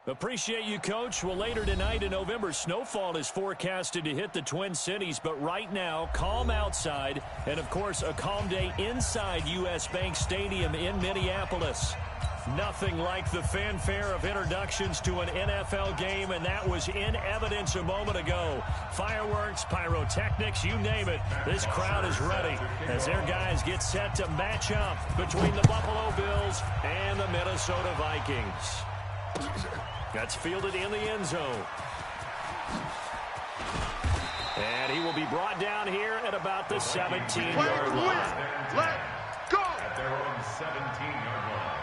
Appreciate you, Coach. Well, later tonight, a November snowfall is forecasted to hit the Twin Cities, but right now, calm outside, and, of course, a calm day inside U.S. Bank Stadium in Minneapolis. Nothing like the fanfare of introductions to an NFL game, and that was in evidence a moment ago. Fireworks, pyrotechnics, you name it. This crowd is ready as their guys get set to match up between the Buffalo Bills and the Minnesota Vikings. That's fielded in the end zone. And he will be brought down here at about the 17-yard line. Let go! At their own 17-yard line.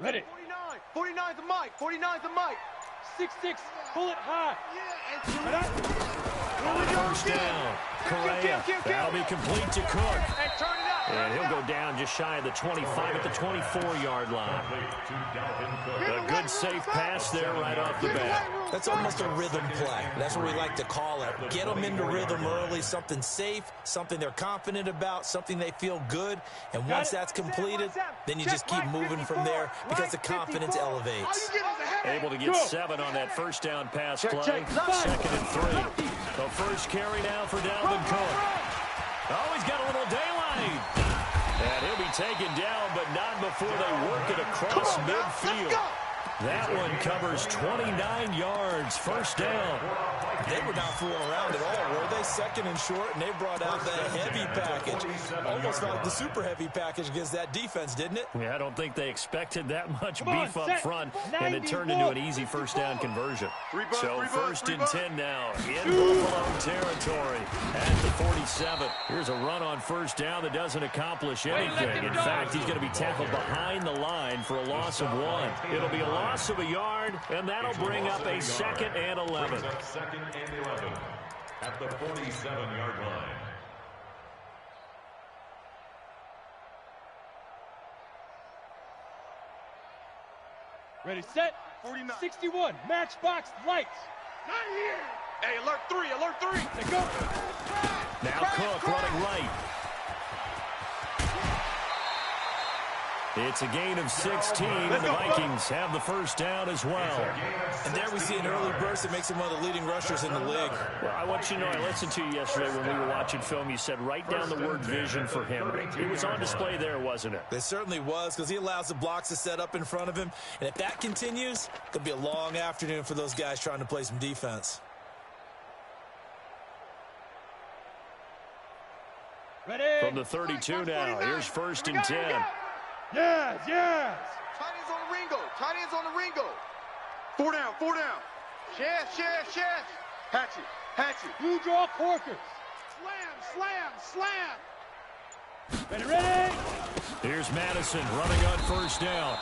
Ready. 49's the mic. 49's the mic. 6-6. Pull it high. First down. Correa. That'll be complete to Cook. And turn it up. And he'll go down just shy of the 25 at the 24-yard line. A good safe pass there right off the bat. That's almost a rhythm play. That's what we like to call it. Get them into rhythm early, something safe, something they're confident about, something they feel good. And once that's completed, then you just keep moving from there because the confidence elevates. Able to get 7 on that first down pass play. 2nd and 3. The first carry now for Dalvin Cook. Oh, he's got a little daylight. And he'll be taken down, but not before they work it across midfield. That one covers 29 yards. First down. They were not fooling around at all, were they? 2nd and short, and they brought out the heavy package. Almost like the super heavy package against that defense, didn't it? Yeah, I don't think they expected that much beef up front, and it turned into an easy first down conversion. So 1st and 10 now in Buffalo territory at the 47. Here's a run on first down that doesn't accomplish anything. In fact, he's going to be tackled behind the line for a loss of 1. It'll be a loss of a yard, and that'll bring up a 2nd and 11. 2nd and 11 at the 47-yard line. Ready, set. 49. 61. Matchbox lights. Not here. Hey, alert 3, alert 3. They go. Now Cook running right. It's a gain of 16, and the Vikings have the first down as well. And there we see an early burst that makes him one of the leading rushers in the league. Well, I want you to know, I listened to you yesterday when we were watching film. You said write down the word vision for him. It was on display there, wasn't it? It certainly was, because he allows the blocks to set up in front of him. And if that continues, it'll be a long afternoon for those guys trying to play some defense. Ready. From the 32 now, here's 1st and 10. Yes, yes. Tight ends on the Ringo. Tight ends on the Ringo. 4 down, 4 down. Yes. Hatchet. Blue draw corkers. Slam. Ready. Here's Madison running on first down.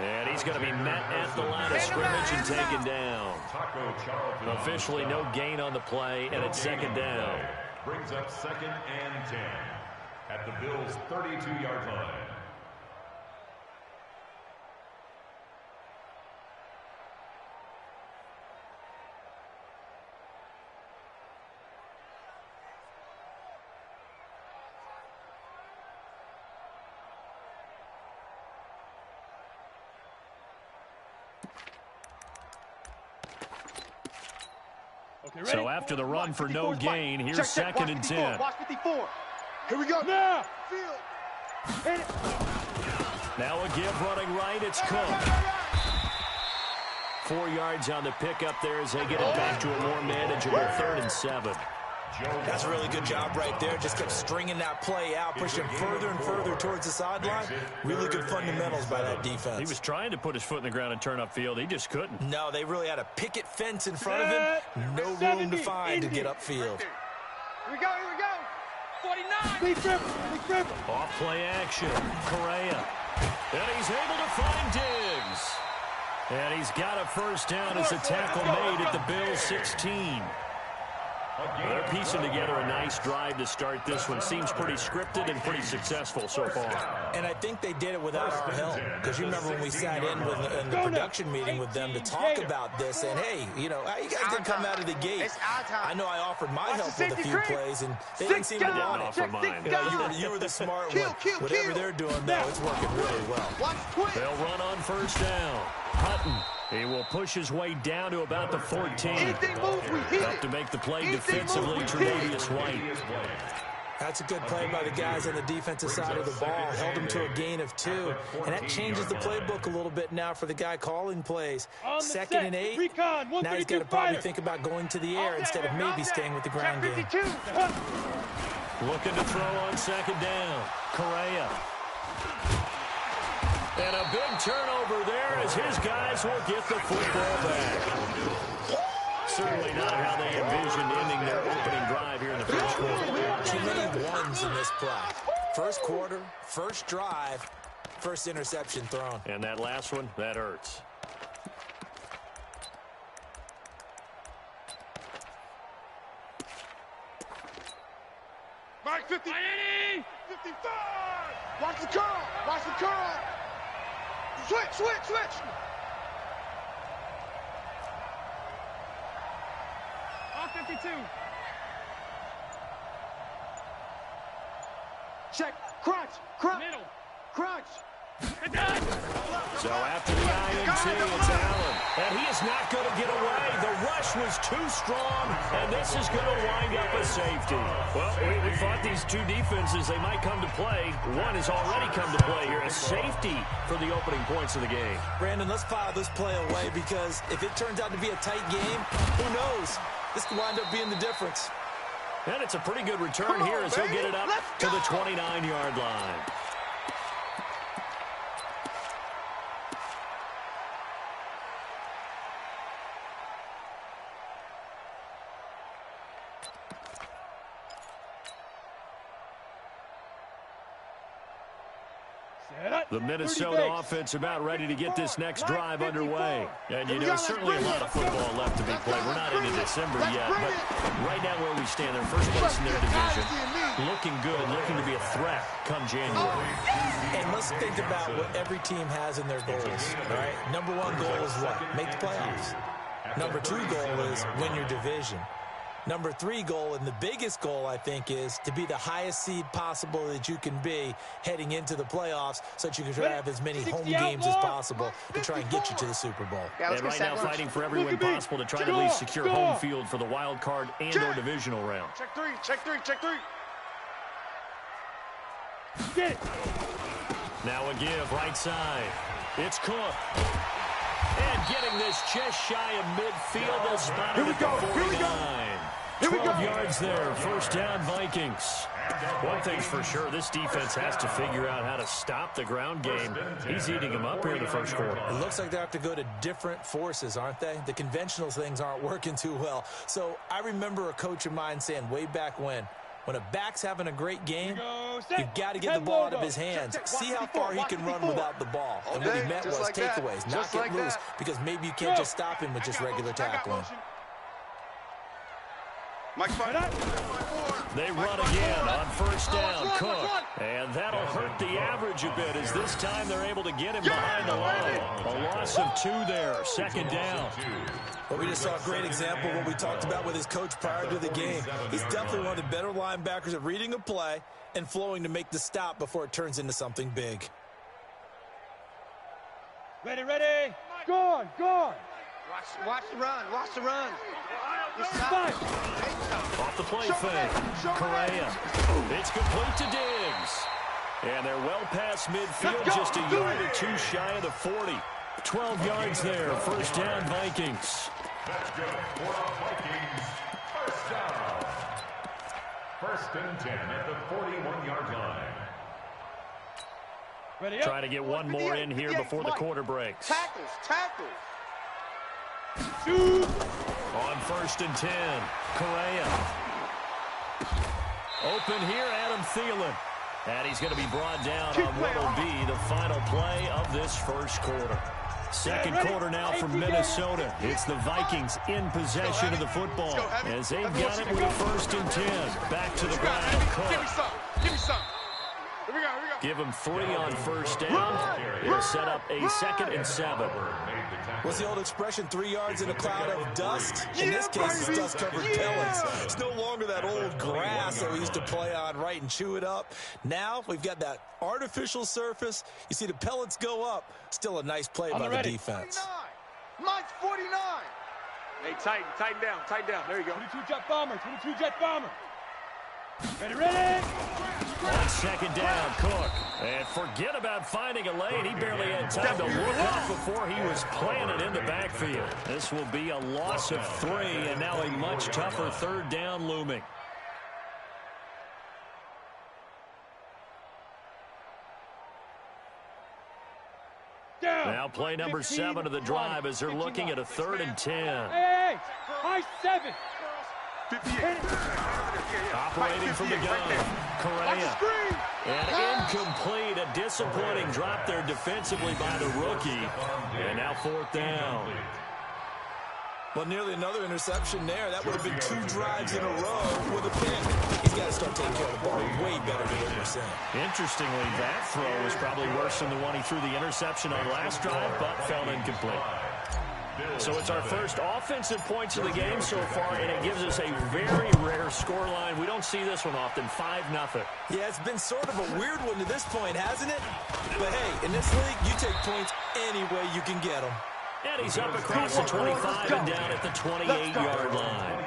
And he's going to be met at the line of scrimmage and taken down. Officially no gain on the play, and it's 2nd down. Brings up 2nd and 10 at the Bills' 32-yard line. So after the run for no gain, here's 2nd and 10. Watch 54. Here we go. Now. Now a give running right. It's Cook. 4 yards on the pickup there as they get it back to a more manageable 3rd and 7. That's a really good job right there. Just kept stringing that play out, pushing further and further towards the sideline. Really good fundamentals by that defense. He was trying to put his foot in the ground and turn upfield. He just couldn't. No, they really had a picket fence in front of him. No room to find to get upfield. Here we go. Big dribble. Big dribble. Off play action. Correa. And he's able to find Diggs. And he's got a first down as a tackle made at the Bills' 16. They're piecing together a nice drive to start this one. Seems pretty scripted and pretty successful so far. And I think they did it without our help. Because you remember when we sat in the production meeting with them to talk about this, and hey, you know, you guys didn't come out of the gate. I know I offered my help with a few plays, and they didn't seem to want it. Offer mine. You were the smart one. Whatever they're doing, though, it's working really well. They'll run on first down. Hutton. He will push his way down to about the 14. Up to make the play defensively, Tre'Davious White. That's a good play by the guys on the defensive side of the ball. Held him to a gain of 2. And that changes the playbook a little bit now for the guy calling plays. 2nd and 8. Now he's got to probably think about going to the air instead of maybe staying with the ground game. Looking to throw on 2nd down. Correa. And a big turnover there as his guys will get the football back. Certainly not how they envisioned ending their opening drive here in the first quarter. Too many ones in this play. First quarter, first drive, first interception thrown. And that last one, that hurts. Mike 50. 55. Watch the curl. Watch the curl. Switch. Off 52. Check. Crunch. Middle. Crunch. So after the INT, it's Allen. And he is not going to get away. The rush was too strong, and this is going to wind up a safety. Well, we thought these two defenses, they might come to play. One has already come to play here. A safety for the opening points of the game. Brandon, let's file this play away because if it turns out to be a tight game, who knows? This could wind up being the difference. And it's a pretty good return here as he'll get it up to the 29-yard line. The Minnesota offense about ready to get this next drive underway. And, you know, certainly a lot of football left to be played. We're not into December yet, but right now where we stand, they're first place in their division. Looking good, looking to be a threat come January. And let's think about what every team has in their goals, all right? Number 1 goal is what? Make the playoffs. Number 2 goal is win your division. Number 3 goal, and the biggest goal, I think, is to be the highest seed possible that you can be heading into the playoffs so that you can try to have as many home games as possible to try and get you to the Super Bowl. And right now fighting for every win possible to try to at least secure home field for the wild card and or divisional round. Check 3. Check 3. Get it. Now a give right side. It's Cook. And getting this just shy of midfield. They'll spot it at the 49. 12 yards there. First down, Vikings. One thing's for sure, this defense has to figure out how to stop the ground game. He's eating them up here in the first quarter. It looks like they have to go to different forces, aren't they? The conventional things aren't working too well. So I remember a coach of mine saying way back when a back's having a great game, you've got to get the ball out of his hands. See how far he can run without the ball. And what he meant was takeaways, not get loose, because maybe you can't just stop him with just regular tackling. They run again on first down. Cook. And that'll hurt the average a bit as this time they're able to get him behind the line. A loss of 2 there. Second down. Well, we just saw a great example of what we talked about with his coach prior to the game. He's definitely one of the better linebackers at reading a play and flowing to make the stop before it turns into something big. Ready. Go on. Watch the run. Off the play fake. Correa. It's complete to Diggs. And they're well past midfield, just a yard or 2 shy of the 40. 12 yards there. First down, Vikings. That's good for the Vikings. First down. First and 10 at the 41-yard line. Ready up. Try to get one more in here before the quarter breaks. Tackles. Shoot. On first and 10, Correa. Open here, Adam Thielen. And he's going to be brought down on what will be the final play of this first quarter. Second quarter now from Minnesota. It's the Vikings in possession of the football as they've got it with a 1st and 10. Back to the ground. Give me some. Give me some. Here we go. Give him 3 on 1st down. It'll set up a 2nd and 7. What's the old expression, 3 yards in a cloud of dust? In this case, it's dust-covered pellets. It's no longer that old grass that we used to play on, right, and chew it up. Now we've got that artificial surface. You see the pellets go up. Still a nice play by the defense. 49. Mine's 49. Hey, tighten down. There you go. 22 jet bomber. Ready. On 2nd down, Cook. And forget about finding a lane. He barely had time to look up before he was planted in the backfield. This will be a loss of 3, and now a much tougher 3rd down looming. Now play number 7 of the drive as they're looking at a 3rd and 10. Hey, high 7. 58. Operating from the gun, Correa. And incomplete, a disappointing drop there defensively by the rookie. And now 4th down. Well, nearly another interception there. That would have been 2 drives in a row with a pick. He's got to start taking care of the ball way better than what we're saying. Interestingly, that throw was probably worse than the one he threw the interception on last drive, but fell incomplete. So it's our first offensive points of the game so far, and it gives us a very rare scoreline. We don't see this one often, 5-0. Yeah, it's been sort of a weird one to this point, hasn't it? But hey, in this league, you take points any way you can get them. And he's up across the 25 and down at the 28-yard line.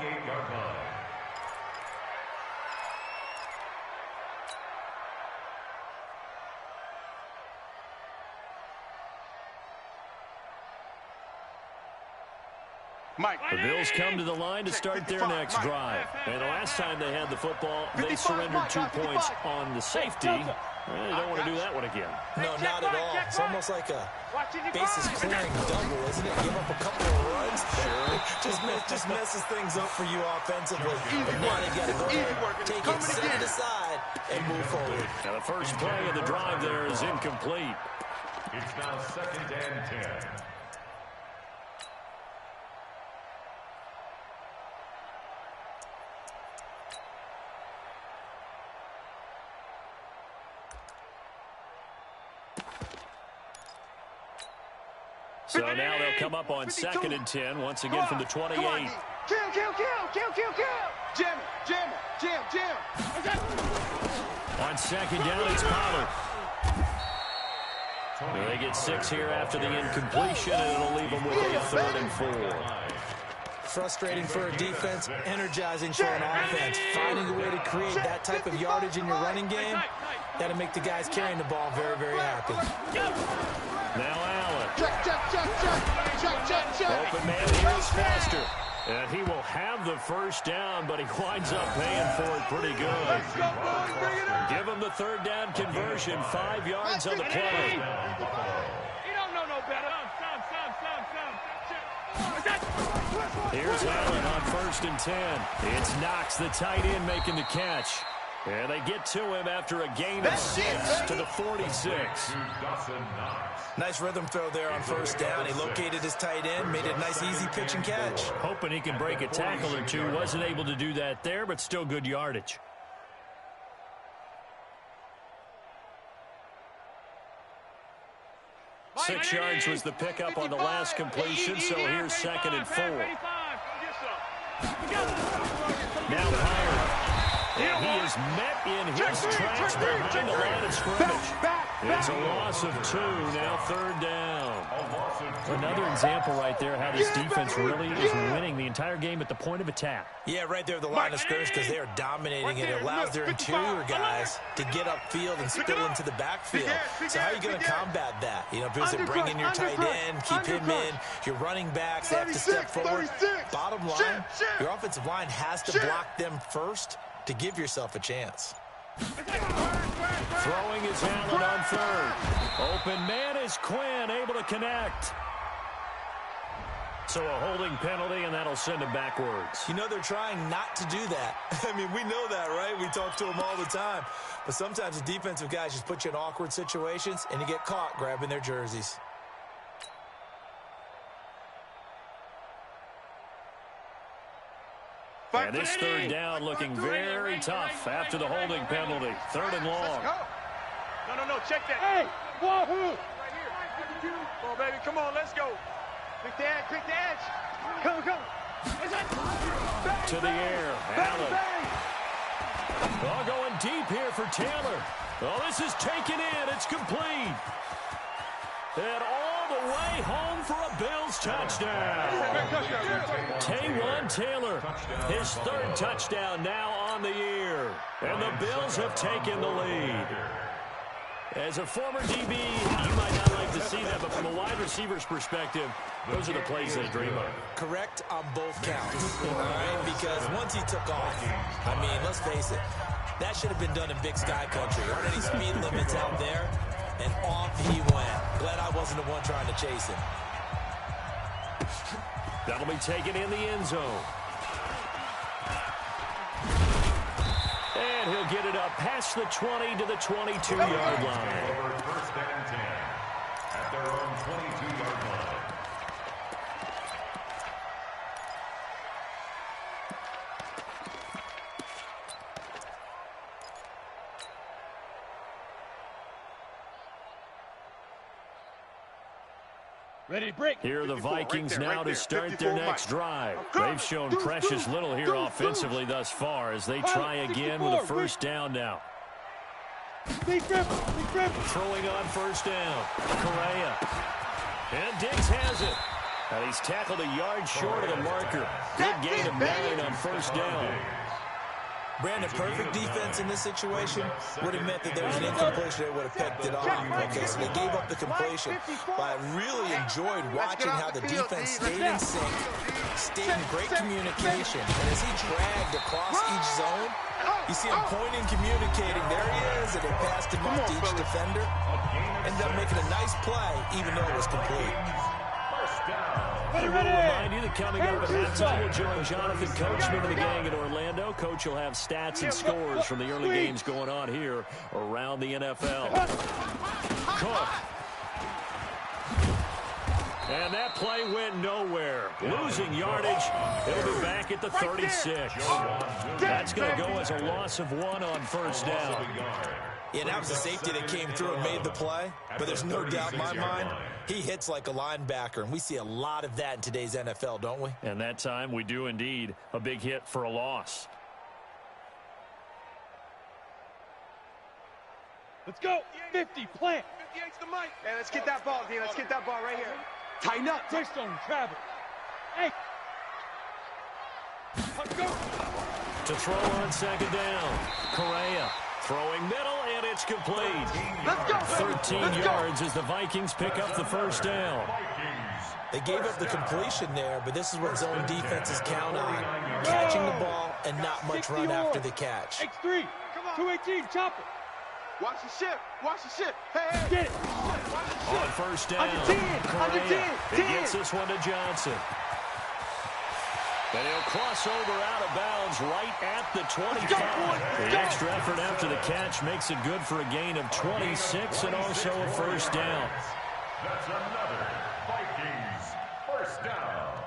The Bills come to the line to start their next drive. And the last time they had the football, they surrendered 2 points on the safety. They don't want to do that one again. No, not at all. It's almost like a bases-clearing double, isn't it? Give up a couple of runs. Just messes things up for you offensively. But now they got to go there, take it, set it aside, and move forward. Now the first play of the drive there is incomplete. It's now 2nd and 10. So now they'll come up on 2nd and 10, once again from the 28. Kill. Jam. On 2nd down, it's Pollard. They get 6 here after the incompletion, and it'll leave them with a 3rd and 4. Frustrating for a defense, energizing for an offense. Finding a way to create that type of yardage in your running game, that'll make the guys carrying the ball very, very happy. Now Allen. Check. Open man here is Foster. And he will have the 1st down, but he winds up paying for it pretty good. Give him the 3rd down conversion, 5 yards on the play. You don't know no better. Here's Allen on 1st and 10. It's Knox, the tight end, making the catch. And they get to him after a gain of 6 to the 46. Nice rhythm throw there on 1st down. He located his tight end, made it a nice, easy pitch and catch. Hoping he can break a tackle or two. Wasn't able to do that there, but still good yardage. Six yards was the pickup on the last completion, so here's 2nd and 4. Now Pollard. And he is met in his tracks behind the line of scrimmage. It's a loss of 2, now 3rd down. Another example right there how this defense really is winning the entire game at the point of attack. Yeah, right there at the line of scrimmage because they are dominating it. It allows their interior guys to get upfield and spill into the backfield. So how are you going to combat that? You know, because they bring in your tight end, keep him in. Your running backs, they have to step forward. Bottom line, your offensive line has to block them first to give yourself a chance. Throwing is Allen on 3rd. Open man is Quinn, able to connect. So a holding penalty, and that'll send him backwards. You know, they're trying not to do that. I mean, we know that, right? We talk to them all the time. But sometimes the defensive guys just put you in awkward situations, and you get caught grabbing their jerseys. And this third down looking very tough after the holding penalty. Third and long. No, check that. Hey, Wahoo! Right here. Come on, baby, come on, let's go. Quick the edge. Come. To the air, Allen. Oh, going deep here for Taylor. Oh, this is taken in. It's complete. And all the way home for a Bills touchdown. Taywan Taylor, his third touchdown now on the year. And the Bills have taken the lead. As a former DB, you might not like to see that, but from a wide receiver's perspective, those are the plays they dream of. Correct on both counts, all right? Because once he took off, I mean, let's face it, that should have been done in Big Sky Country. Aren't any speed limits out there? And off he went. Glad I wasn't the one trying to chase him. That'll be taken in the end zone. And he'll get it up past the 20 to the 22-yard line. First and 10 at their own 22-yard line. Ready, break. Here are the Vikings right there, now to start their next drive. They've shown precious little here offensively thus far as they try again with a first down now. Throwing on first down. Correa. And Diggs has it. And he's tackled a yard short of the marker. Good gain of 9 on first down. Brandon, perfect defense in this situation would have meant that there was an incompletion that would have picked it off. Okay, so they gave up the completion. But I really enjoyed watching how the defense stayed in sync, stayed in great communication. And as he dragged across each zone, you see him pointing, communicating. There he is, and they passed him off to each defender. Ended up making a nice play, even though it was complete. We'll remind you that coming up at halftime, we'll join Jonathan Coachman of the gang in Orlando. Coach will have stats and scores from the early games going on here around the NFL. Cook. And that play went nowhere. Losing yardage. He'll be back at the 36. That's going to go as a loss of 1 on first down. Yeah, that was a safety that came through and made the play. But there's no doubt in my mind, he hits like a linebacker. And we see a lot of that in today's NFL, don't we? And that time we do indeed. A big hit for a loss. Let's go. 50, plant. 58's the mic. Hey, let's get that ball, D. Let's get that ball right here. Tighten up. Twist on Travis. Hey. Let's go. To throw on second down. Correa. Throwing middle, and it's complete. Let's go. 13 yards as the Vikings pick up the first down. They gave up the completion there, but this is what zone defenses count on. Catching the ball and not much run after the catch. X3. 218, chopper. Watch the ship. Watch the ship. Hey, get it. On first down, Correa. He gets this one to Johnson. And he'll cross over out of bounds right at the 25. The extra effort after the catch makes it good for a gain of 26 and also a first down. That's another Vikings first down.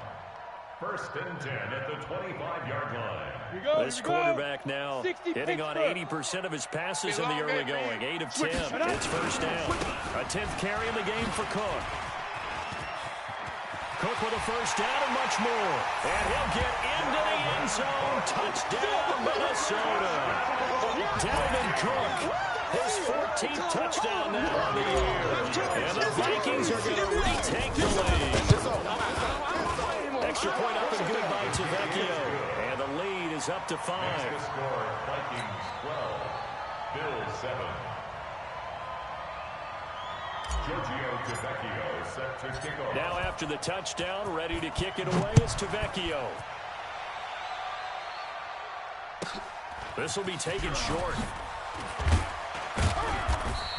First and 10 at the 25-yard line. This quarterback now hitting on 80% of his passes in the early going. 8 of 10. It's first down. A 10th carry in the game for Cook. Cook with a first down and much more. And he'll get into the end zone. Touchdown, Minnesota. Dalvin Cook, his 14th touchdown now on the year. And the Vikings are going to retake the lead. Extra point up and good by Tavecchio. And the lead is up to 5. Score Vikings 12, Bills 7. Set to kick off. Now after the touchdown, ready to kick it away is Tavecchio. This will be taken short.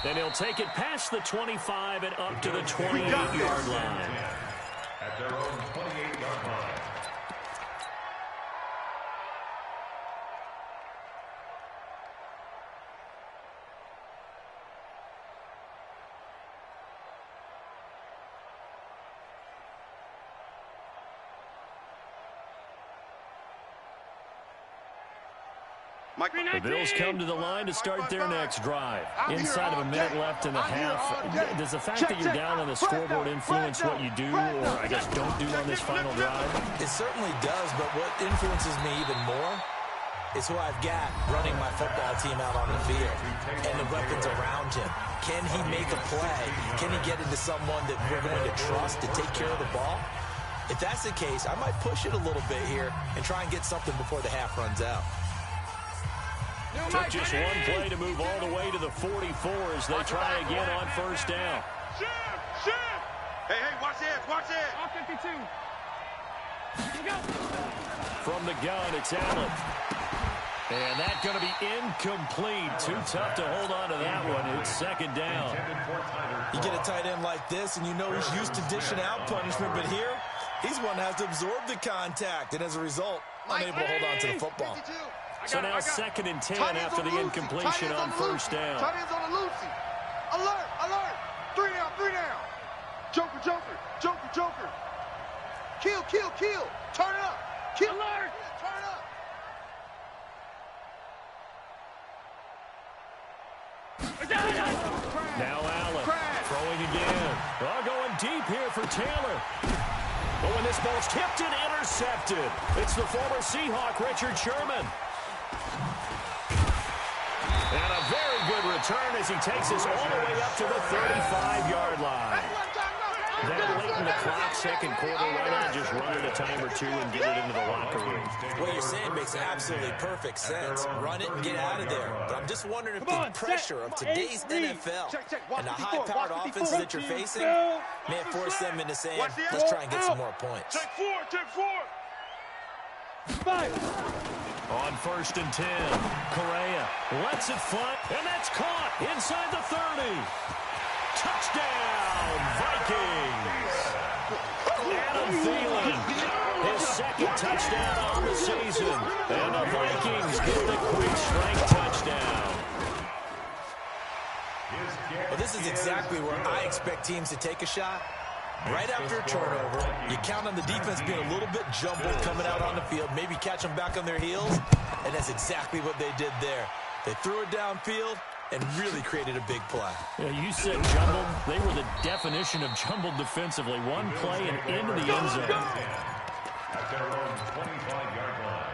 Then he'll take it past the 25 and up to the 28-yard line. At their own 28-yard The Bills come to the line to start their next drive. Inside of a minute left in the half, does the fact that you're down on the scoreboard influence what you do, or I guess don't do on this final drive? It certainly does, but what influences me even more is who I've got running my football team out on the field and the weapons around him. Can he make a play? Can he get into someone that we're going to trust to take care of the ball? If that's the case, I might push it a little bit here and try and get something before the half runs out. Took just one play to move all the way to the 44 as they try again on first down. Hey, watch this, watch it. All 52. From the gun, it's Allen. And that's going to be incomplete. Too tough to hold on to that one. It's second down. You get a tight end like this, and you know he's used to dishing out punishment, but here, he's one that has to absorb the contact, and as a result, unable to hold on to the football. So now second and 10 after the incompletion on first down. Tight ends on the Lucy. Alert, alert. 3 down, 3 down. Joker. Kill. Turn it up. Kill. Alert. Turn it up. Now Allen throwing again. Going deep here for Taylor. But when this ball's tipped and intercepted, it's the former Seahawk, Richard Sherman. And a very good return as he takes us all the way up to the 35-yard line. Then late in the clock, second quarter, why not just run it a time or two and get it into the locker room? What you're saying makes absolutely perfect sense. Run it and get out of there. But I'm just wondering if the pressure of today's NFL and the high-powered offenses that you're facing may have forced them into saying, let's try and get some more points. Take four. On first and 10, Correa lets it fly, and that's caught inside the 30. Touchdown, Vikings! Adam Thielen, his second touchdown on the season, and the Vikings get the quick strike touchdown. Well, this is exactly where I expect teams to take a shot. Right after a turnover, you count on the defense being a little bit jumbled coming out on the field, maybe catch them back on their heels, and that's exactly what they did there. They threw it downfield and really created a big play. Yeah, you said jumbled. They were the definition of jumbled defensively. One play and into the end zone. At their own 25-yard line.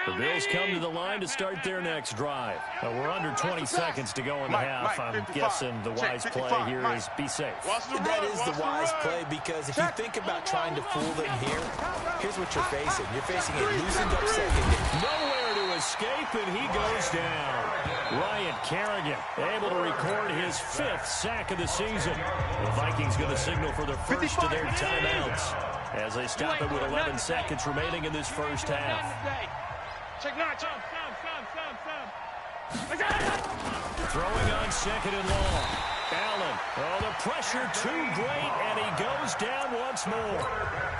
The Bills come to the line to start their next drive. We're under 20 seconds to go in the half. I'm guessing the wise play here is be safe. That is the wise play, because if you think about trying to fool them here, here's what you're facing. You're facing a loosened up secondary. Nowhere to escape, and he goes down. Ryan Kerrigan able to record his 5th sack of the season. The Vikings going to signal for the first of their timeouts as they stop it with 11 seconds remaining in this first half. Check notch. Throwing on second and long. Allen. Oh, the pressure too great, and he goes down once more.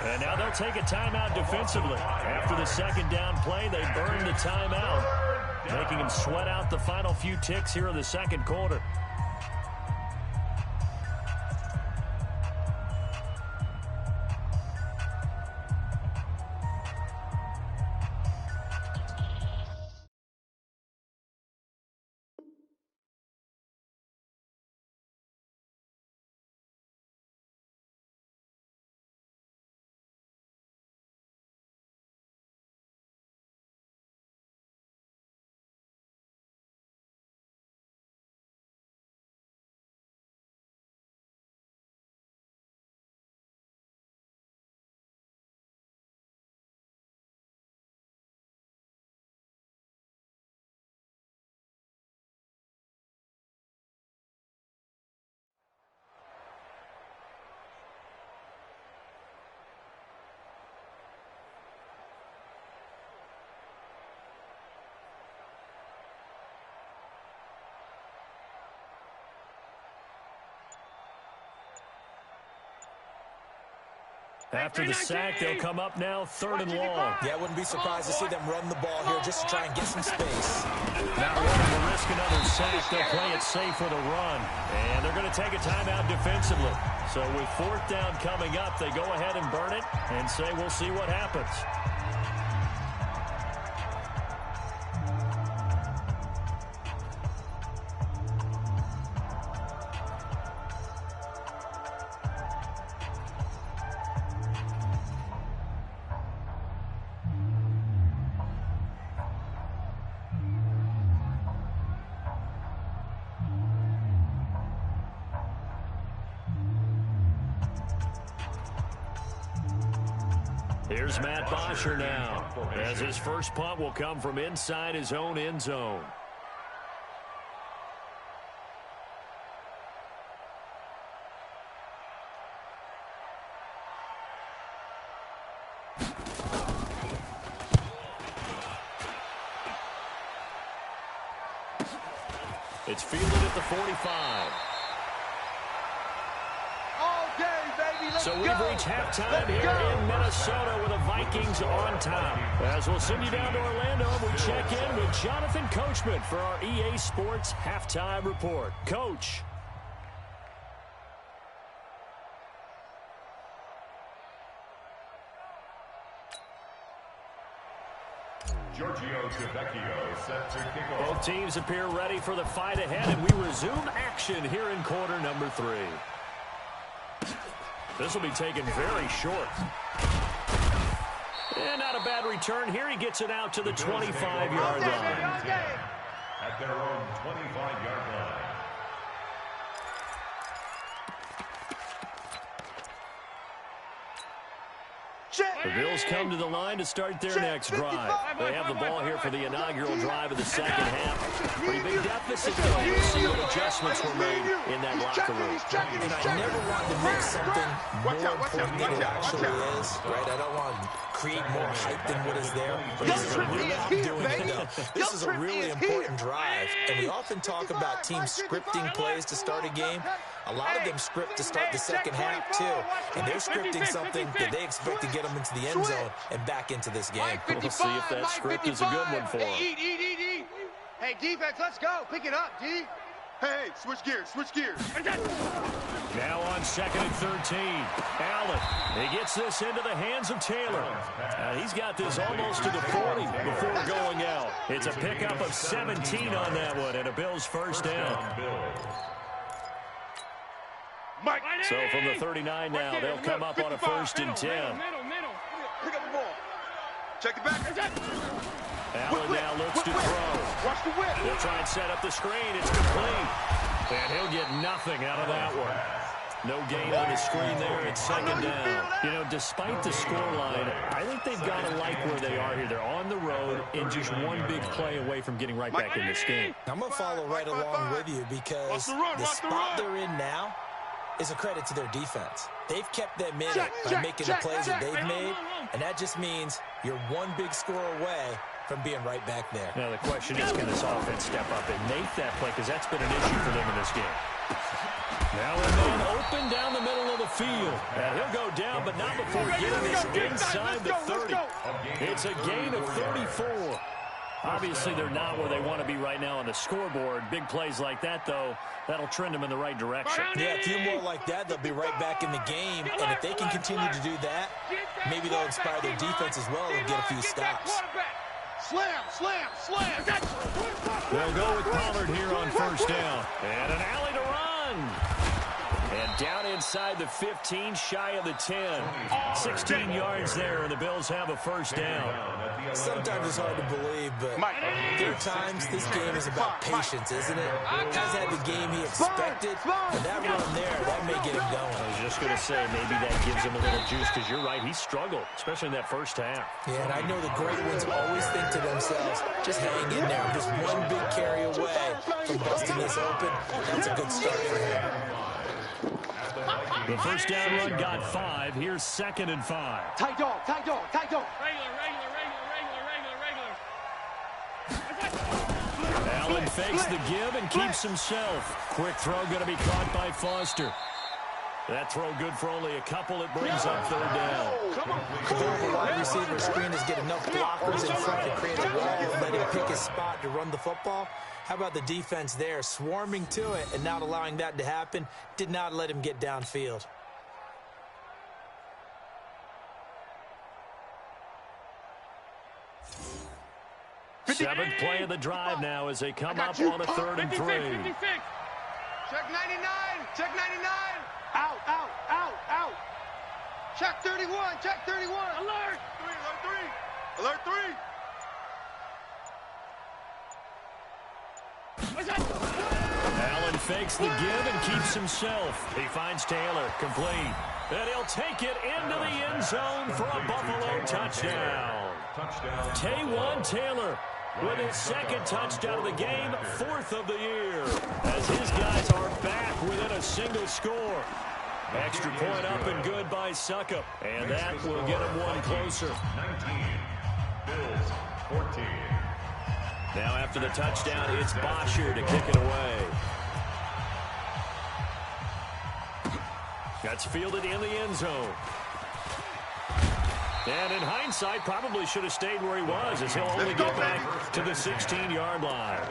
And now they'll take a timeout defensively. After the second down play, they burn the timeout, making him sweat out the final few ticks here in the second quarter. After the sack, they'll come up now 3rd and long. Yeah, I wouldn't be surprised to see them run the ball here just to try and get some space. Not wanting to risk another sack, they'll play it safe with a run. And they're going to take a timeout defensively. So with 4th down coming up, they go ahead and burn it and say we'll see what happens. Here's Matt Bosher now, as his first punt will come from inside his own end zone. It's fielded at the 45. So we've reached halftime here in Minnesota with the Vikings on top. As we'll send you down to Orlando, we check in with Jonathan Coachman for our EA Sports Halftime Report. Coach. Both teams appear ready for the fight ahead, and we resume action here in quarter number 3. This will be taken very short. And not a bad return here. He gets it out to the 25-yard line. At their own 25-yard line. The Bills come to the line to start their next drive. They have the ball here for the inaugural drive of the second half. Pretty big deficit, though. We'll see what adjustments were made in that locker room. And I never want to make something more important than it actually is, right? I don't want to create more hype than what is there. But this is a This is a really important drive. And we often talk about teams scripting plays to start a game. A lot of them script to start the second half, too. And they're scripting something that they expect to get them into the end zone and back into this game. We'll see if that script is a good one for them. Hey, defense, let's go. Pick it up, D. Hey, switch gears, switch gears. Now on 2nd and 13. Allen, he gets this into the hands of Taylor. He's got this almost to the 40 before going out. It's a pickup of 17 on that one and a Bills first down. So from the 39 now, they'll come up on a 1st and 10. Pick up the ball. Check it back. Allen now looks to throw. Watch the whip. They'll try and set up the screen. It's complete. And he'll get nothing out of that one. No gain on the screen there. It's 2nd down. You know, despite the scoreline, I think they've got to like where they are here. They're on the road and just one big play away from getting right back in this game. I'm going to follow right along with you because the spot they're in now is a credit to their defense. They've kept them in it by making the plays that they've made, and that just means you're one big score away from being right back there. Now the question is, can this offense step up and make that play, because that's been an issue for them in this game. Now and then open down the middle of the field. And he'll go down, but not before getting this inside the 30. It's a gain of 34. Obviously, they're not where they want to be right now on the scoreboard. Big plays like that, though, that'll trend them in the right direction. Yeah, a few more like that, they'll be right back in the game. And if they can continue to do that, maybe they'll inspire their defense as well and get a few stops. Slam, slam, slam. They'll go with Pollard here on 1st down. And an alley to run. And down inside the 15, shy of the 10. 16 yards there, and the Bills have a 1st down. Sometimes it's hard to believe, but there are times this game is about patience, isn't it? Has had the game he expected, and that run there, that may get him going. I was just going to say, maybe that gives him a little juice, because you're right, he struggled, especially in that 1st half. Yeah, and I know the great ones always think to themselves, just hang in there. Just one big carry away from busting this open. That's a good start for him. The 1st down run got 5. Here's 2nd and 5. Tight dog, tight dog, tight dog. Allen fakes the give and keeps himself. Quick throw going to be caught by Foster. That throw good for only a couple. It brings up third down. The goal of a wide receiver screen is get enough blockers in front to create a wall and let him pick his spot to run the football. How about the defense there, swarming to it and not allowing that to happen? Did not let him get downfield. Seventh play of the drive now as they come up on a 3rd and 3. 56. Check 99. Check 99. Out, out, out, out. Check 31. Check 31. Alert. 3, alert 3. Alert 3. Allen fakes the give and keeps himself. He finds Taylor, complete. And he'll take it into the end zone for a Buffalo touchdown. Taywan Taylor with his 2nd touchdown of the game, 4th of the year, as his guys are back within a single score. Extra point up and good by Suckup, and that will get him one closer. 19, Bills 14. Now after the touchdown, it's Bosher to kick it away. That's fielded in the end zone. And in hindsight, probably should have stayed where he was, as he'll only get back to the 16-yard line.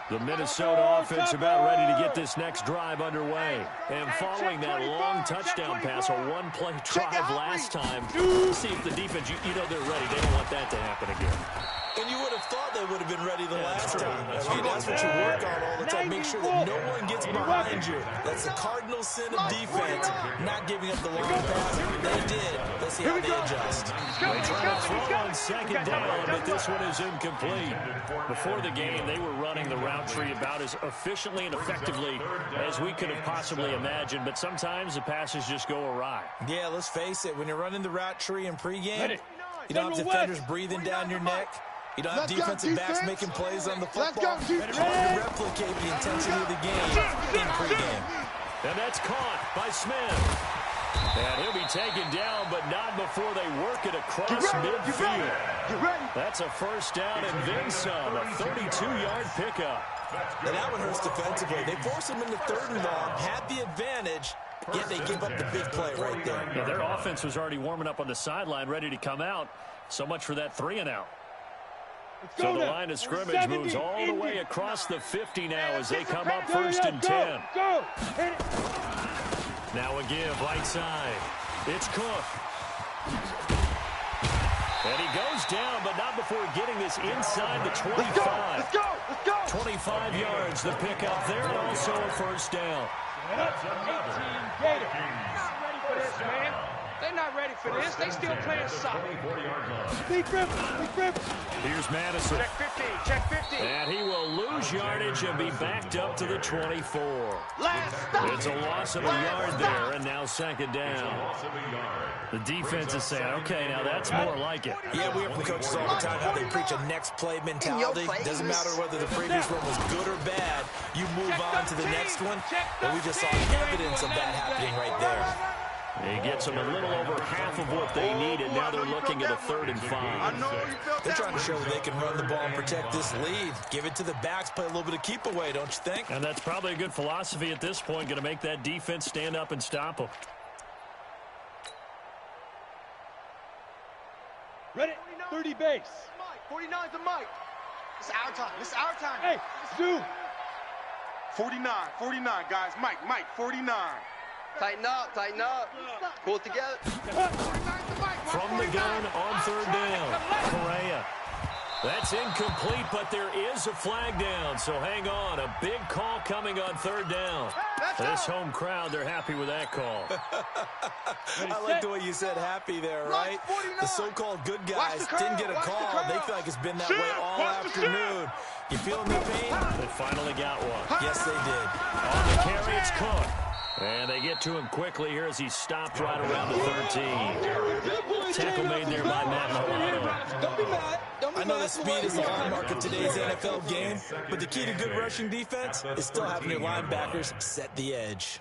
The Minnesota offense about ready to get this next drive underway. And following that long touchdown pass, a one-play drive last time, see if the defense, you know they're ready. They don't want that to happen again. And you would have thought they would have been ready the last time. I mean, that's what you work on all the time. Make sure that no one gets behind you. That's the cardinal sin of defense, not giving up the long pass. They did. Let's see how they adjust. They try to throw on 2nd down, but this one is incomplete. Before the game, they were running the route tree about as efficiently and effectively as we could have possibly imagined, but sometimes the passes just go awry. Yeah, let's face it. When you're running the route tree in pregame, you don't have defenders breathing down your neck. You don't have defensive backs making plays on the football. It's hard to replicate the intensity of the game in pregame. And that's caught by Smith. And he'll be taken down, but not before they work it across midfield. That's a 1st down and then some, a 32-yard pickup. And that one hurts defensively. They force him into 3rd and long, had the advantage, yet they give up the big play right there. Yeah, their offense was already warming up on the sideline, ready to come out. So much for that 3-and-out. So the line of scrimmage moves all the way across the 50 now as they come up 1st and 10. Now a give right side. It's Cook. And he goes down, but not before getting this inside the 25. Let's go. 25 yards, the pickup there, and also a 1st down. That's 18 Gators. Not ready for this, man. They're not ready for this. They still playing soccer. Big rip. Here's Madison. Check 15. Check 15. And he will lose yardage and be backed up to the 24. It's a loss of a yard there, and now 2nd down. The defense is saying, okay, now that's more like it. Yeah, we hear from coaches all the time how they preach a next play mentality. Doesn't matter whether the previous one was good or bad. You move on to the next one. And we just saw evidence of that happening right there. He gets them a little over half of what they need, and now they're looking at a 3rd and 5. They're trying to show that they can run the ball and protect this lead. Give it to the backs, play a little bit of keep away, don't you think? And that's probably a good philosophy at this point, going to make that defense stand up and stop them. Ready? 30 base. 49's a Mike. It's our time. It's our time. Hey, Zoo. 49, guys. Mike, 49. Tighten up. Pull it together. From the gun on 3rd down, Correa. That's incomplete, but there is a flag down, so hang on. A big call coming on 3rd down. This home crowd, they're happy with that call. I like the way you said happy there, right? The so-called good guys didn't get a call. They feel like it's been that way all afternoon. You feeling the pain? They finally got one. Yes, they did. On the carry, it's Cook. And they get to him quickly here as he stopped right around the 13. Tackle made there by Matt Milano. Don't be mad. I know that speed is the hallmark of today's NFL game, but the key to good rushing defense is still having your linebackers set the edge.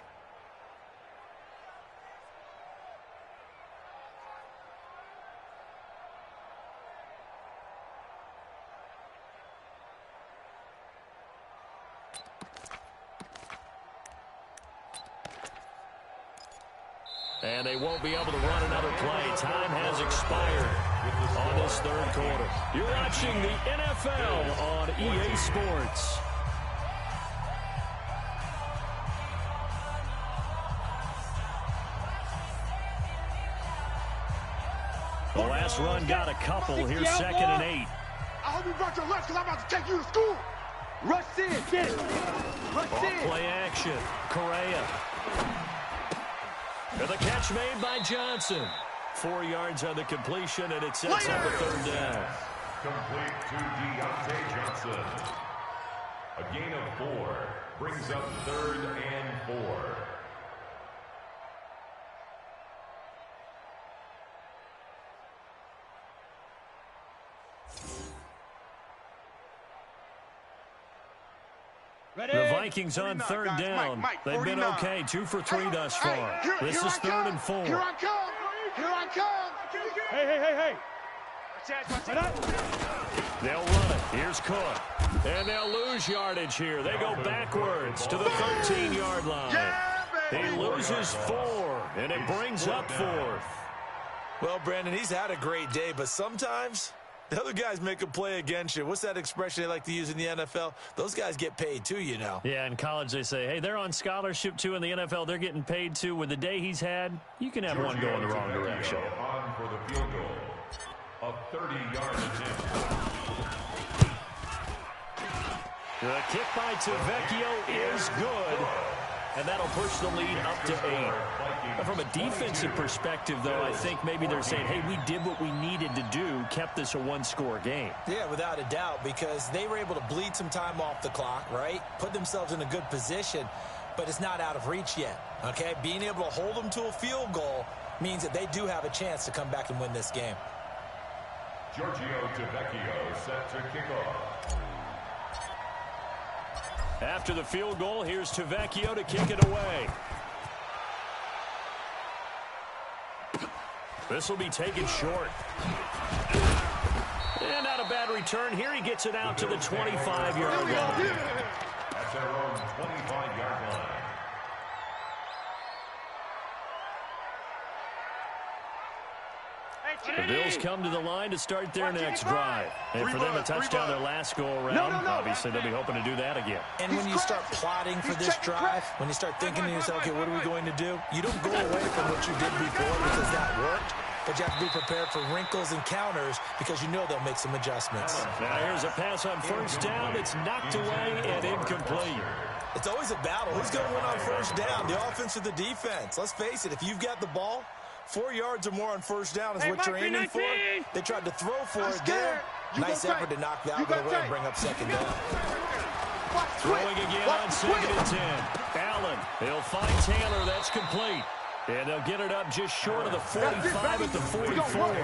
And they won't be able to run another play. Time has expired on this third quarter. You're watching the NFL on EA Sports. The last run got a couple. Here's 2nd and 8. I hope you brought your lunch because I'm about to take you to school. Rush in. Get it. Rush in. Play action. Correa. And the catch made by Johnson. 4 yards on the completion, and it sets up a 3rd down. Complete to Deontay Johnson. A gain of 4 brings up 3rd and 4. The Vikings on 3rd down. They've been okay, 2 for 3 thus far. This is 3rd and 4. Here I come. Here I come. Hey. They'll run it. Here's Cook. And they'll lose yardage here. They go backwards to the 13-yard line. He loses 4, and it brings up 4th. Well, Brandon, he's had a great day, but sometimes the other guys make a play against you. What's that expression they like to use in the NFL? Those guys get paid too, you know. Yeah, in college they say, hey, they're on scholarship too. In the NFL, they're getting paid too. With the day he's had, you can have one go in the wrong direction. On for the field goal. A 30-yard attempt. The kick by Tavecchio is good. And that'll push the lead up to 8. From a defensive perspective, though, I think maybe they're saying, hey, we did what we needed to do, kept this a one-score game. Yeah, without a doubt, because they were able to bleed some time off the clock, right? Put themselves in a good position, but it's not out of reach yet, okay? Being able to hold them to a field goal means that they do have a chance to come back and win this game. Giorgio Tavecchio set to kick off. After the field goal, here's Tavecchio to kick it away. This will be taken short. And not a bad return. Here he gets it out to the 25-yard line. At their own 25-yard line. The Bills come to the line to start their next drive. And for them to touchdown their last go-around, obviously they'll be hoping to do that again. And when you start plotting for this drive, when you start thinking to yourself, okay, what are we going to do? You don't go away from what you did before because that worked. But you have to be prepared for wrinkles and counters because you know they'll make some adjustments. Now here's a pass on 1st down. It's knocked away and incomplete. It's always a battle. Who's going to win on 1st down, the offense or the defense? Let's face it, if you've got the ball, 4 yards or more on 1st down is what you're aiming for. They tried to throw for it there. Nice effort to knock that one away and bring up 2nd down. Throwing again on 2nd and 10. Allen, he'll find Taylor. That's complete. And they'll get it up just short of the 45 at the 44.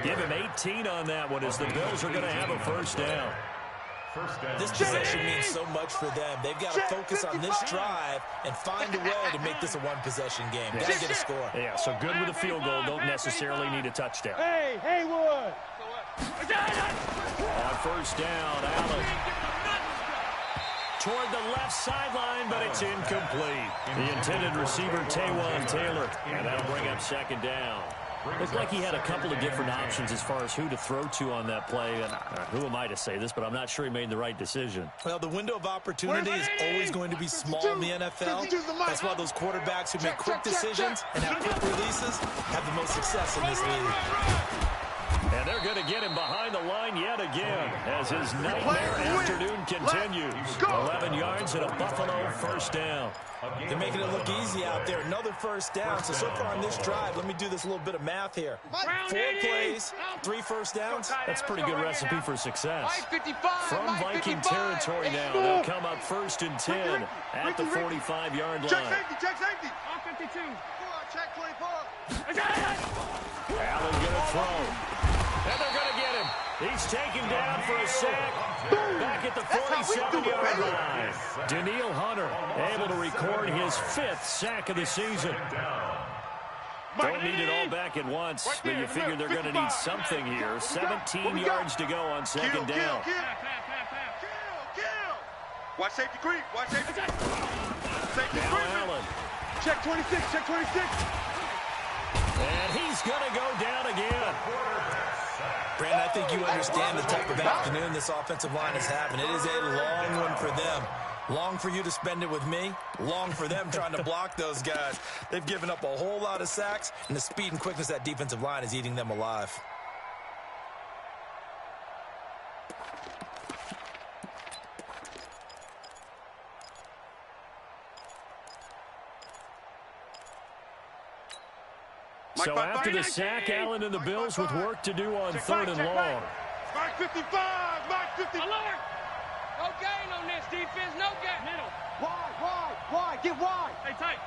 Give him 18 on that one as the Bills are going to have a 1st down. This possession means so much for them. They've got to focus on this drive and find a way to make this a one-possession game. Got to get a score. Yeah, so good with a field goal. Don't necessarily need a touchdown. Hey, Haywood! On 1st down, Allen toward the left sideline, but it's incomplete. The intended receiver, Taywan Taylor, and that'll bring up 2nd down. Looked like he had a couple of different options as far as who to throw to on that play. And who am I to say this, but I'm not sure he made the right decision. Well, the window of opportunity is always going to be small in the NFL. That's why those quarterbacks who make quick decisions and have quick releases have the most success in this league. And they're going to get him behind the line yet again as his nightmare afternoon continues. 11 yards and a Buffalo 1st down. They're making it look easy out there. Another 1st down. So far on this drive, let me do this little bit of math here. 4 plays, 3 1st downs. That's a pretty good recipe for success. From Viking territory now, they'll come up 1st and 10 at the 45-yard line. Check safety. 52. Check 24. Allen going to throw. And they're going to get him. He's taken down for a sack. Back at the 47-yard line. Daniil Hunter able to record his 5th sack of the season. Don't need it all back at once, but you figure they're going to need something here. 17 yards to go on 2nd down. Watch safety creep. Watch safety. Safety Now creep. Allen. Check 26, check 26. he's going to go down again. Brandon, I think you understand the type of afternoon this offensive line is having. It is a long one for them. Long for you to spend it with me. Long for them trying to block those guys. They've given up a whole lot of sacks, and the speed and quickness of that defensive line is eating them alive. So after the sack, Allen and the Bills with work to do on third and long. Mark 55, Mark 50. Alert! No gain on this defense, no gain. Middle. Wide, get wide. Hey, tight.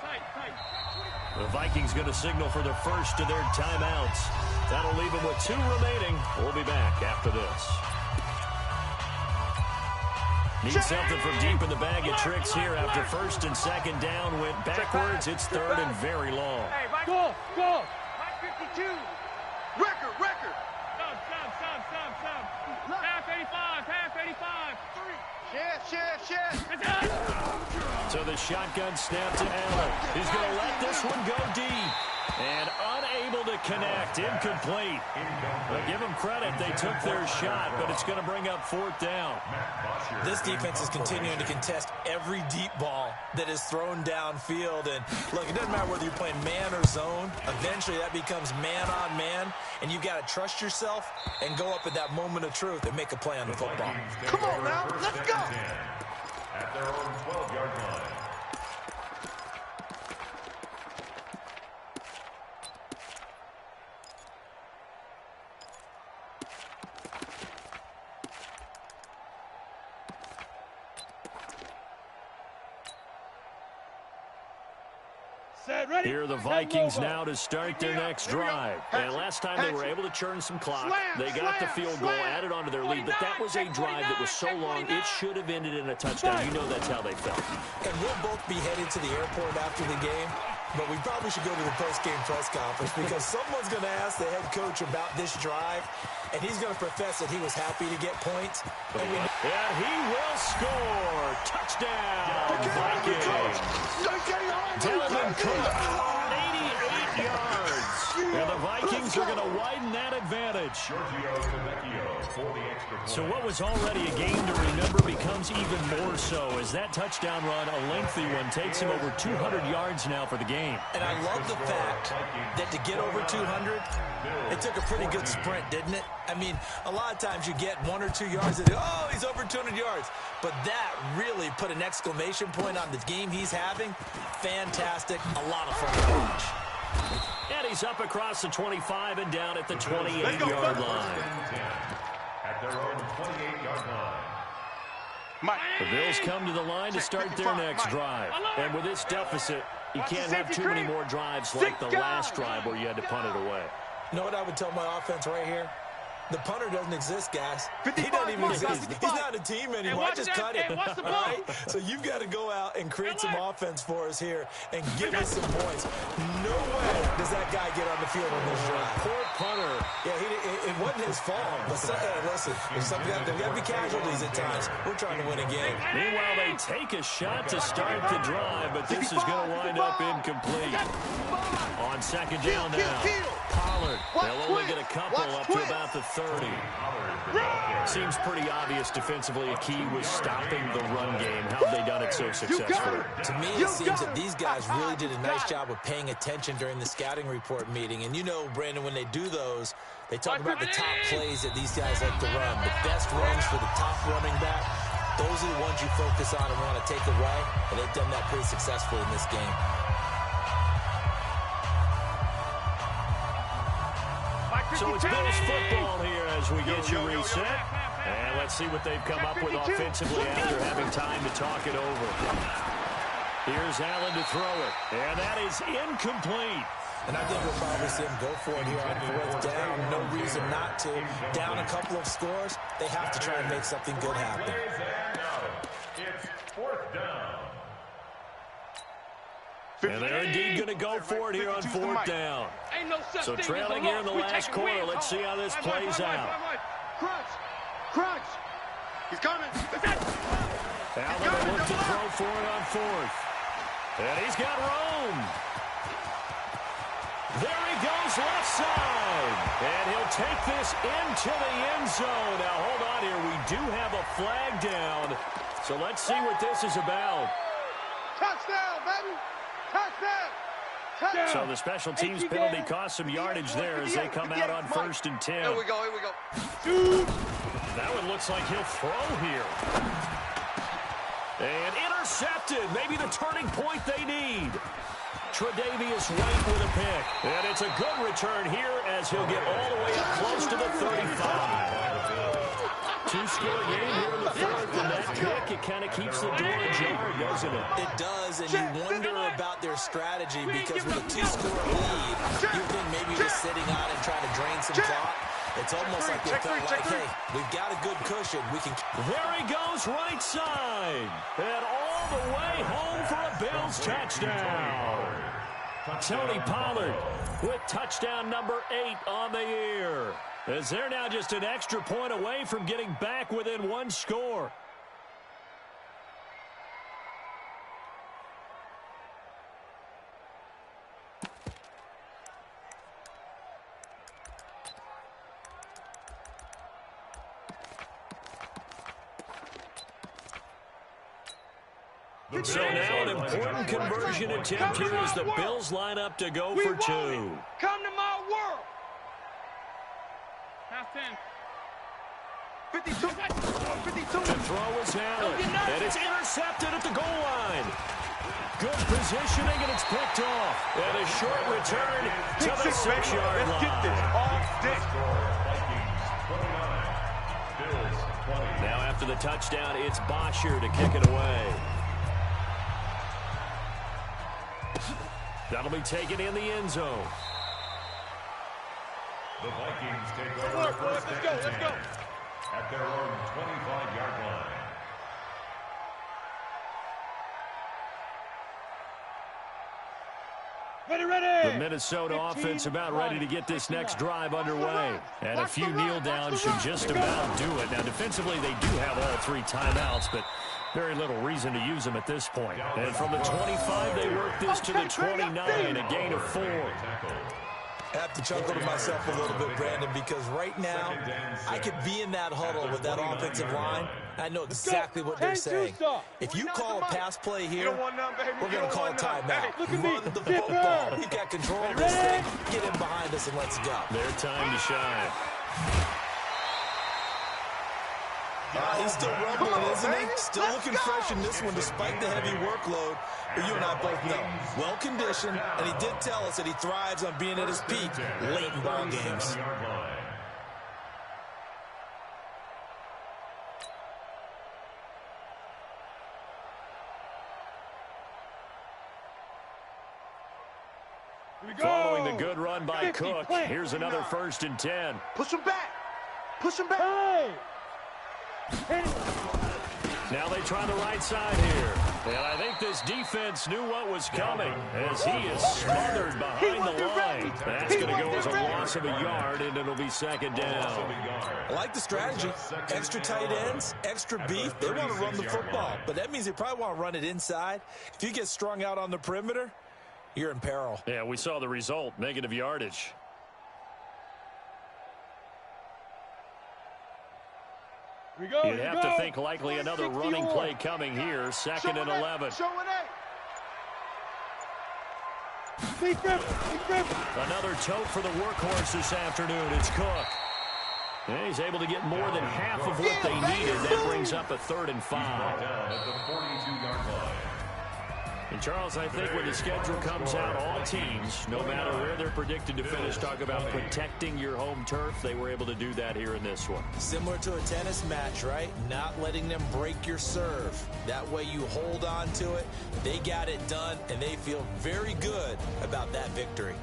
The Vikings going to signal for the first of their timeouts. That'll leave them with 2 remaining. We'll be back after this. Need something from deep in the bag of tricks here after first and second down went backwards. It's third and very long. Hey, Go. Mike 52. Record. Some. Pass 85. 3. Chef. So the shotgun snap to Allen. He's going to let this one go deep. And unable to connect. Incomplete. But give them credit. They took their shot, but it's going to bring up fourth down. This defense is continuing to contest every deep ball that is thrown downfield. And, look, it doesn't matter whether you're playing man or zone. Eventually, that becomes man-on-man, and you've got to trust yourself and go up at that moment of truth and make a play on the football. Come on now, let's go. At their own 12-yard line. Here are the Vikings now to start their next drive. And last time they were able to churn some clock. They got the field goal, added onto their lead, but that was a drive that was so long it should have ended in a touchdown. You know that's how they felt. And we'll both be headed to the airport after the game, but we probably should go to the post-game press conference because someone's going to ask the head coach about this drive, and he's going to profess that he was happy to get points. And he will score. Touchdown, Vikings. Dalvin Cook, 88 yards. And the Vikings are going to widen that advantage. So what was already a game to remember becomes even more so as that touchdown run, a lengthy one, takes him over 200 yards now for the game. And I love the fact that to get over 200, it took a pretty good sprint, didn't it? I mean, a lot of times you get 1 or 2 yards and, oh, he's over 200 yards. But that really put an exclamation point on the game he's having. Fantastic. A lot of fun to watch. And he's up across the 25 and down at the 28-yard line. At their own 28-yard line. The Bills come to the line to start their next drive. And with this deficit, you can't have too many more drives like the last drive where you had to punt it away. You know what I would tell my offense right here? The punter doesn't exist, guys. He doesn't even exist. He's not a team anymore. I just cut it. All right? So you've got to go out and create some offense for us here and give us some points. No way does that guy get on the field on this drive. Poor punter. Yeah, it wasn't his fault. But listen, there's got to be casualties at times. We're trying to win a game. Meanwhile, they take a shot to start the drive, but this is going to wind up incomplete. On second down now, Pollard. They'll only get a couple up to about the 30. Seems pretty obvious defensively a key was stopping the run game. How have they done it so successfully? To me, it seems that these guys really did a nice job of paying attention during the scouting report meeting. And you know, Brandon, when they do those, they talk about the top plays that these guys like to run. The best runs for the top running back. Those are the ones you focus on and want to take away. And they've done that pretty successfully in this game. So it's Bills football here as we get you reset. And let's see what they've come up with offensively after having time to talk it over. Here's Allen to throw it. And that is incomplete. And I think we'll probably see him go for it here on fourth down. No reason not to. Down a couple of scores, they have to try and make something good happen. It's fourth down. And they're indeed going to go for it here on fourth down. So trailing here in the last quarter. Let's see how this plays out. Crunch. He's coming. Allen will look to throw for it on fourth. And he's got room. There he goes left side. And he'll take this into the end zone. Now, hold on here. We do have a flag down. So let's see what this is about. Touchdown, baby. Touchdown. Touchdown. So the special teams penalty cost some yardage there as they come out on 1st and 10. Here we go, here we go. That one looks like he'll throw here. And intercepted. Maybe the turning point they need. Tre'Davious White with a pick. And it's a good return here as he'll get all the way up close to the 35. Two-score game here in the fourth, and that kick, it kind of keeps the door ajar, doesn't it? It does, and you wonder about their strategy because with a two-score lead, you think maybe just sitting on and trying to drain some clock. It's almost like they felt like, hey, we've got a good cushion. We can. There he goes, right side. And all the way home for a Bills touchdown. Tony Pollard with touchdown number 8 on the year. As they're now just an extra point away from getting back within one score. So now an important conversion attempt here as the Bills line up to go for 2. Come to my world. Half 10. 52. 52. To throw is Allen. And it's intercepted at the goal line. Good positioning, and it's picked off. And a short return to the 6-yard line. Let's get this off stick. Now after the touchdown, it's Bosher to kick it away. That'll be taken in the end zone. The Vikings take over first and 10 at their own 25-yard line. Ready. The Minnesota offense about ready to get this next drive underway. And a few kneel downs should just about do it. Now, defensively, they do have all 3 timeouts, but very little reason to use them at this point. And from the 25, they work this to the 29, a gain of 4. I have to chuckle to myself a little bit, Brandon, because right now, I could be in that huddle with that offensive line. I know exactly what they're saying. If you call a pass play here, we're going to call a timeout. Run the football. We've got control of this thing. Get him behind us and let's go. Their time to shine. He's still rumbling, isn't he? Still looking fresh in this one despite the heavy workload. But you and I both know, well-conditioned, and he did tell us that he thrives on being at his peak late in ball games. Following the good run by Cook, here's another 1st and 10. Push him back. Push him back. Now they try the right side here. And I think this defense knew what was coming as he is smothered behind the line. That's going to go as a loss of a yard, and it'll be 2nd down. I like the strategy. Extra tight ends, extra beef. They want to run the football, but that means they probably want to run it inside. If you get strung out on the perimeter, you're in peril. Yeah, we saw the result, negative yardage. You'd have to think likely another running play coming here. 2nd and 11. Another tote for the workhorse this afternoon. It's Cook. And he's able to get more than half of what they needed. That brings up a 3rd and 5. Down at the 42-yard line. And, Charles, I think when the schedule comes out, all teams, no matter where they're predicted to finish, talk about protecting your home turf. They were able to do that here in this one. Similar to a tennis match, right? Not letting them break your serve. That way you hold on to it. They got it done, and they feel very good about that victory.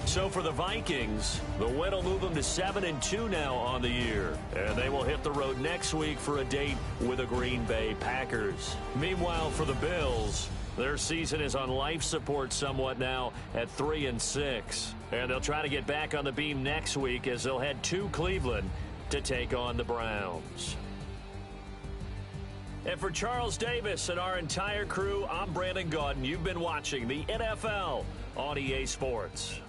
So for the Vikings, the win will move them to 7-2 now on the year. And they will hit the road next week for a date with the Green Bay Packers. Meanwhile, for the Bills, their season is on life support somewhat now at 3-6. And they'll try to get back on the beam next week as they'll head to Cleveland to take on the Browns. And for Charles Davis and our entire crew, I'm Brandon Gaudin. You've been watching the NFL on EA Sports.